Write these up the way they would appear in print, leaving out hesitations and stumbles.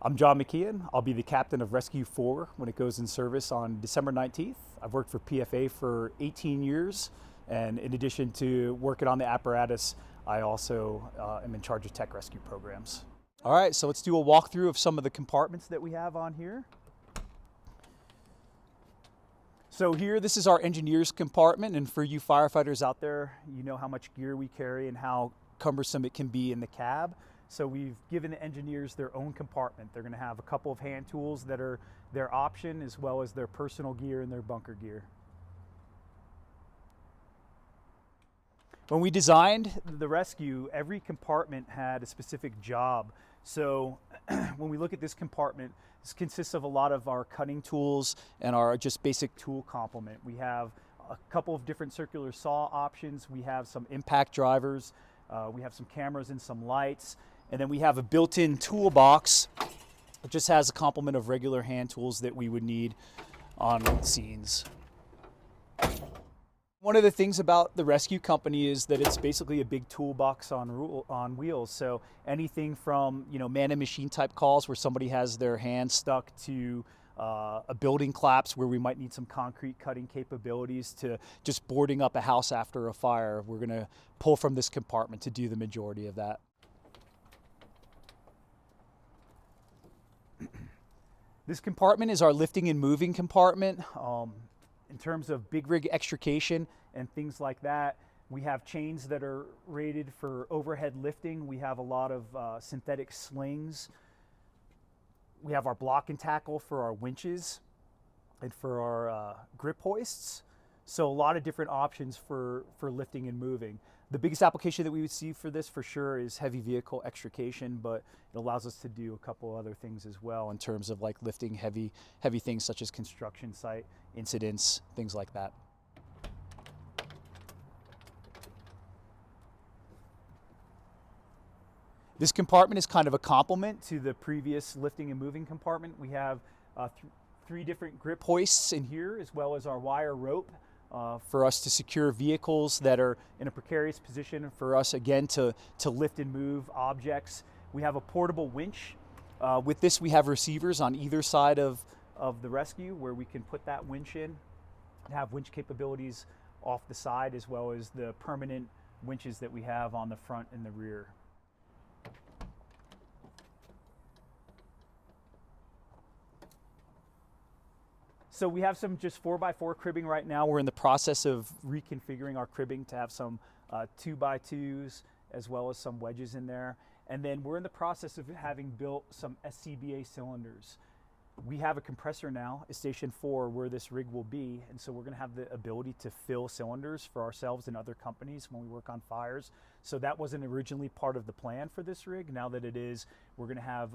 I'm Jon McKeon. I'll be the captain of Rescue 4 when it goes in service on December 19th. I've worked for PFA for 18 years, and in addition to working on the apparatus, I also am in charge of tech rescue programs. All right, so let's do a walkthrough of some of the compartments that we have on here. So here, this is our engineer's compartment, and for you firefighters out there, you know how much gear we carry and how cumbersome it can be in the cab. So we've given the engineers their own compartment. They're gonna have a couple of hand tools that are their option, as well as their personal gear and their bunker gear. When we designed the rescue, every compartment had a specific job. So when we look at this compartment, this consists of a lot of our cutting tools and our just basic tool complement. We have a couple of different circular saw options. We have some impact drivers. We have some cameras and some lights. And then we have a built-in toolbox. It just has a complement of regular hand tools that we would need on scenes. One of the things about the rescue company is that it's basically a big toolbox on wheels. So anything from man and machine type calls where somebody has their hand stuck to a building collapse where we might need some concrete cutting capabilities to just boarding up a house after a fire, we're going to pull from this compartment to do the majority of that. This compartment is our lifting and moving compartment. In terms of big rig extrication and things like that, we have chains that are rated for overhead lifting. We have a lot of synthetic slings. We have our block and tackle for our winches and for our grip hoists. So a lot of different options for lifting and moving. The biggest application that we would see for this for sure is heavy vehicle extrication, but it allows us to do a couple other things as well in terms of like lifting heavy things such as construction site incidents, things like that. This compartment is kind of a complement to the previous lifting and moving compartment. We have three different grip hoists in here, as well as our wire rope for us to secure vehicles that are in a precarious position, for us again to lift and move objects. We have a portable winch. With this, we have receivers on either side of the rescue where we can put that winch in and have winch capabilities off the side, as well as the permanent winches that we have on the front and the rear. So we have some just 4x4 cribbing right now. We're in the process of reconfiguring our cribbing to have some 2x2s as well as some wedges in there. And then we're in the process of having built some SCBA cylinders. We have a compressor now at Station 4 where this rig will be, and so we're going to have the ability to fill cylinders for ourselves and other companies when we work on fires. So that wasn't originally part of the plan for this rig. Now that it is, we're going to have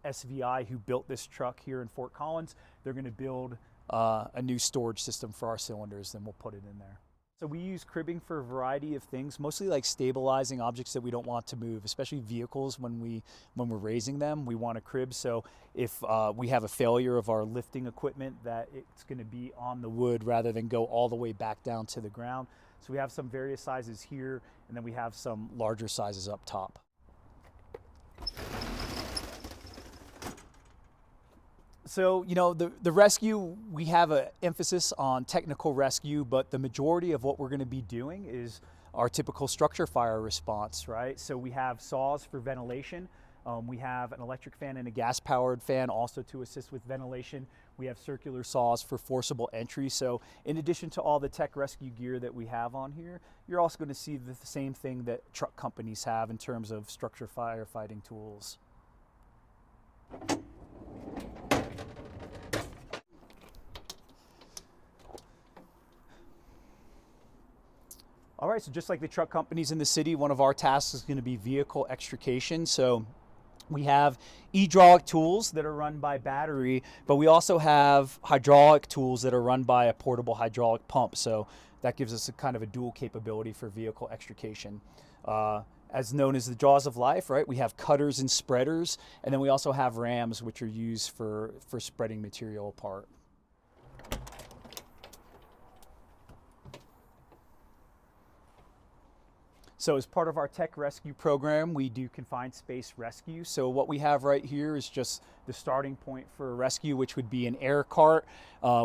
SVI, who built this truck here in Fort Collins. They're going to build a new storage system for our cylinders, then we'll put it in there. So we use cribbing for a variety of things, mostly like stabilizing objects that we don't want to move, especially vehicles when we're raising them. We want to crib, so if we have a failure of our lifting equipment, that it's going to be on the wood rather than go all the way back down to the ground. So we have some various sizes here, and then we have some larger sizes up top. So, the rescue, we have an emphasis on technical rescue, but the majority of what we're going to be doing is our typical structure fire response, right? So we have saws for ventilation. We have an electric fan and a gas-powered fan also to assist with ventilation. We have circular saws for forcible entry. So in addition to all the tech rescue gear that we have on here, you're also going to see the same thing that truck companies have in terms of structure firefighting tools. All right, so just like the truck companies in the city, one of our tasks is going to be vehicle extrication. So we have hydraulic tools that are run by battery, but we also have hydraulic tools that are run by a portable hydraulic pump. So that gives us a kind of a dual capability for vehicle extrication. As known as the jaws of life, right? We have cutters and spreaders, and then we also have rams, which are used for spreading material apart. So as part of our tech rescue program, we do confined space rescue. So what we have right here is just the starting point for a rescue, which would be an air cart.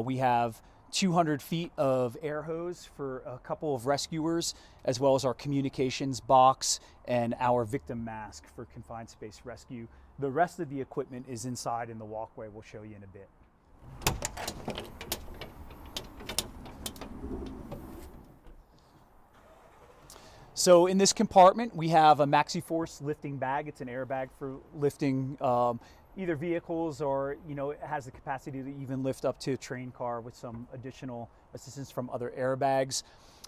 We have 200 feet of air hose for a couple of rescuers, as well as our communications box and our victim mask for confined space rescue. The rest of the equipment is inside in the walkway. We'll show you in a bit. So in this compartment, we have a MaxiForce lifting bag. It's an airbag for lifting either vehicles, or it has the capacity to even lift up to a train car with some additional assistance from other airbags.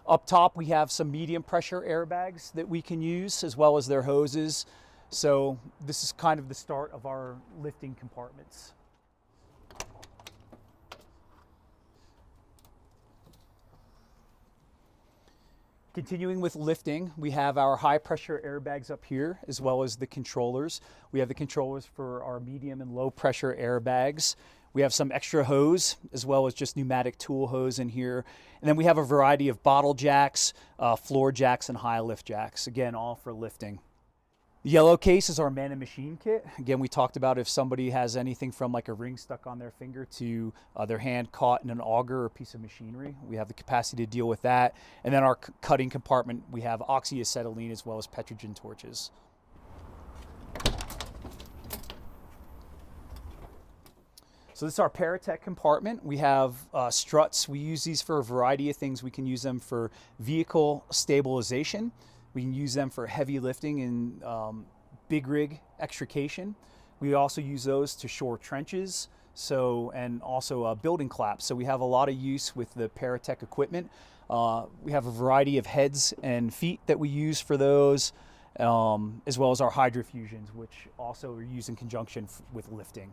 Up top, we have some medium pressure airbags that we can use, as well as their hoses. So this is kind of the start of our lifting compartments. Continuing with lifting, we have our high pressure airbags up here, as well as the controllers. We have the controllers for our medium and low pressure airbags. We have some extra hose, as well as just pneumatic tool hose in here. And then we have a variety of bottle jacks, floor jacks, and high lift jacks. Again, all for lifting. The yellow case is our man and machine kit. Again, we talked about if somebody has anything from like a ring stuck on their finger to their hand caught in an auger or piece of machinery, we have the capacity to deal with that. And then our cutting compartment, we have oxyacetylene as well as petrogen torches. So this is our Paratech compartment. We have struts. We use these for a variety of things. We can use them for vehicle stabilization. We can use them for heavy lifting and big rig extrication. We also use those to shore trenches, and also building claps. So we have a lot of use with the Paratech equipment. We have a variety of heads and feet that we use for those, as well as our hydrofusions, which also are used in conjunction with lifting.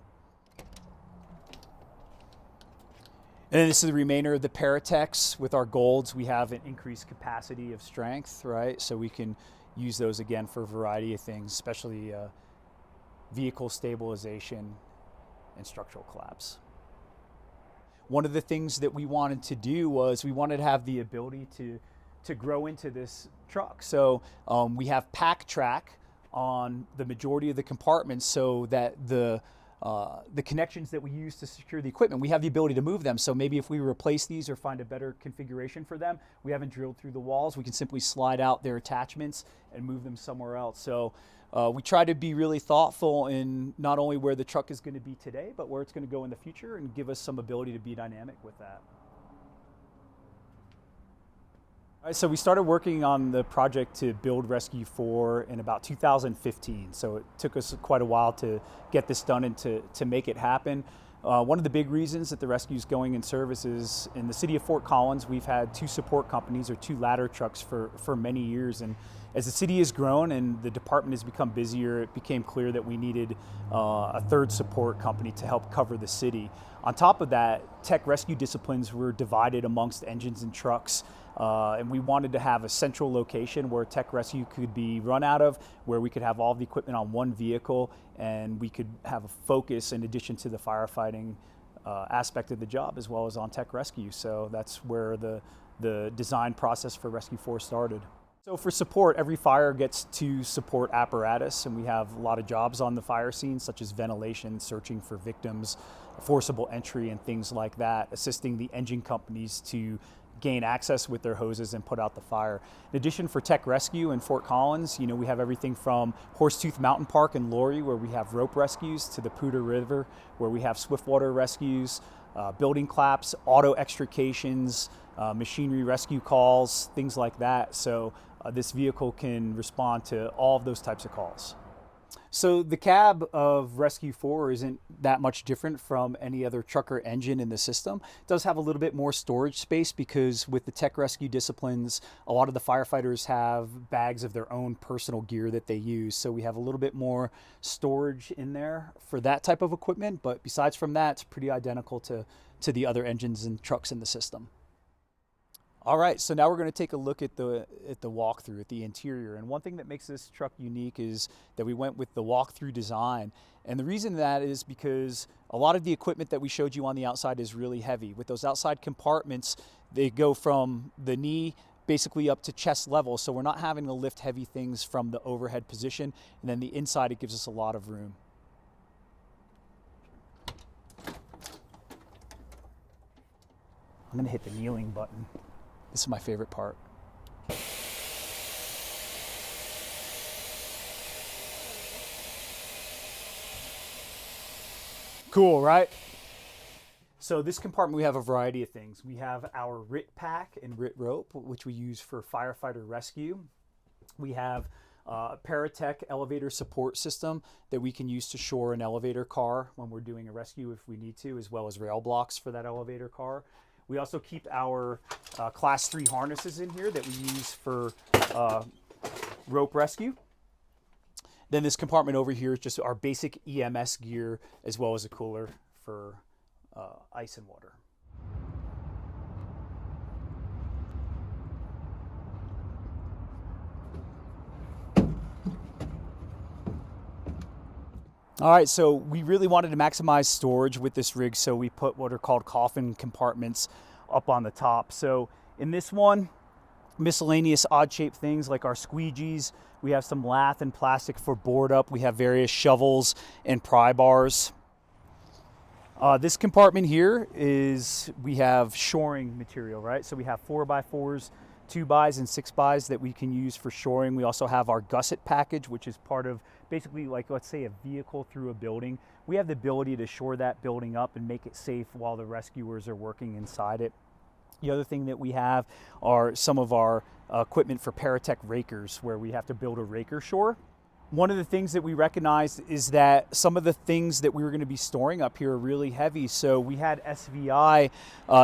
And then this is the remainder of the Paratechs. With our golds, we have an increased capacity of strength, right? So we can use those again for a variety of things, especially vehicle stabilization and structural collapse. One of the things that we wanted to do was we wanted to have the ability to grow into this truck. So we have pack track on the majority of the compartments, so that the connections that we use to secure the equipment, we have the ability to move them. So maybe if we replace these or find a better configuration for them, we haven't drilled through the walls, we can simply slide out their attachments and move them somewhere else. So we try to be really thoughtful in not only where the truck is going to be today, but where it's going to go in the future, and give us some ability to be dynamic with that. All right, so we started working on the project to build Rescue 4 in about 2015. So it took us quite a while to get this done and to make it happen. One of the big reasons that the rescue is going in service is in the city of Fort Collins, we've had 2 support companies, or 2 ladder trucks for many years. And as the city has grown and the department has become busier, it became clear that we needed a 3rd support company to help cover the city. On top of that, tech rescue disciplines were divided amongst engines and trucks. And we wanted to have a central location where tech rescue could be run out of, where we could have all the equipment on one vehicle, and we could have a focus in addition to the firefighting aspect of the job, as well as on tech rescue. So that's where the design process for Rescue 4 started. So for support, every fire gets 2 support apparatus, and we have a lot of jobs on the fire scene, such as ventilation, searching for victims, forcible entry, and things like that, assisting the engine companies to gain access with their hoses and put out the fire. In addition, for tech rescue in Fort Collins, we have everything from Horsetooth Mountain Park in Laurie, where we have rope rescues, to the Poudre River, where we have swiftwater rescues, building claps, auto extrications, machinery rescue calls, things like that. So this vehicle can respond to all of those types of calls. So the cab of Rescue 4 isn't that much different from any other truck or engine in the system. It does have a little bit more storage space, because with the tech rescue disciplines, a lot of the firefighters have bags of their own personal gear that they use. So we have a little bit more storage in there for that type of equipment. But besides from that, it's pretty identical to the other engines and trucks in the system. All right, so now we're going to take a look at the walkthrough, at the interior. And one thing that makes this truck unique is that we went with the walkthrough design. And the reason that is because a lot of the equipment that we showed you on the outside is really heavy. With those outside compartments, they go from the knee basically up to chest level, so we're not having to lift heavy things from the overhead position. And then the inside, it gives us a lot of room. I'm gonna hit the kneeling button. This is my favorite part. Cool, right? So this compartment, we have a variety of things. We have our RIT pack and RIT rope, which we use for firefighter rescue. We have a Paratech elevator support system that we can use to shore an elevator car when we're doing a rescue if we need to, as well as rail blocks for that elevator car. We also keep our class 3 harnesses in here that we use for rope rescue. Then this compartment over here is just our basic EMS gear, as well as a cooler for ice and water. All right, so we really wanted to maximize storage with this rig, so we put what are called coffin compartments up on the top. So in this one, miscellaneous odd-shaped things like our squeegees. We have some lath and plastic for board up. We have various shovels and pry bars. This compartment here is, we have shoring material, right? So we have 4x4s, 2x and 6x that we can use for shoring. We also have our gusset package, which is part of basically, like, let's say a vehicle through a building. We have the ability to shore that building up and make it safe while the rescuers are working inside it. The other thing that we have are some of our equipment for Paratech rakers, where we have to build a raker shore. One of the things that we recognized is that some of the things that we were going to be storing up here are really heavy. So we had SVI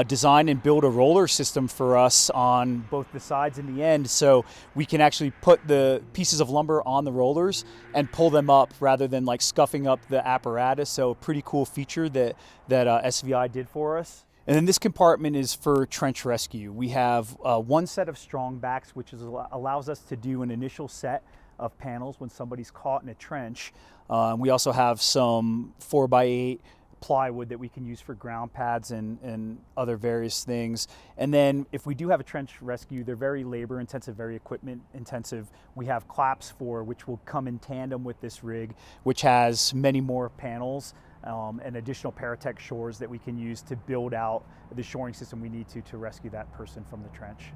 design and build a roller system for us on both the sides and the end, so we can actually put the pieces of lumber on the rollers and pull them up rather than like scuffing up the apparatus. So a pretty cool feature that SVI did for us. And then this compartment is for trench rescue. We have one set of strong backs, which allows us to do an initial set of panels when somebody's caught in a trench. We also have some 4x8 plywood that we can use for ground pads and other various things. And then if we do have a trench rescue, they're very labor intensive, very equipment intensive. We have claps for, which will come in tandem with this rig, which has many more panels and additional Paratech shores that we can use to build out the shoring system we need to rescue that person from the trench.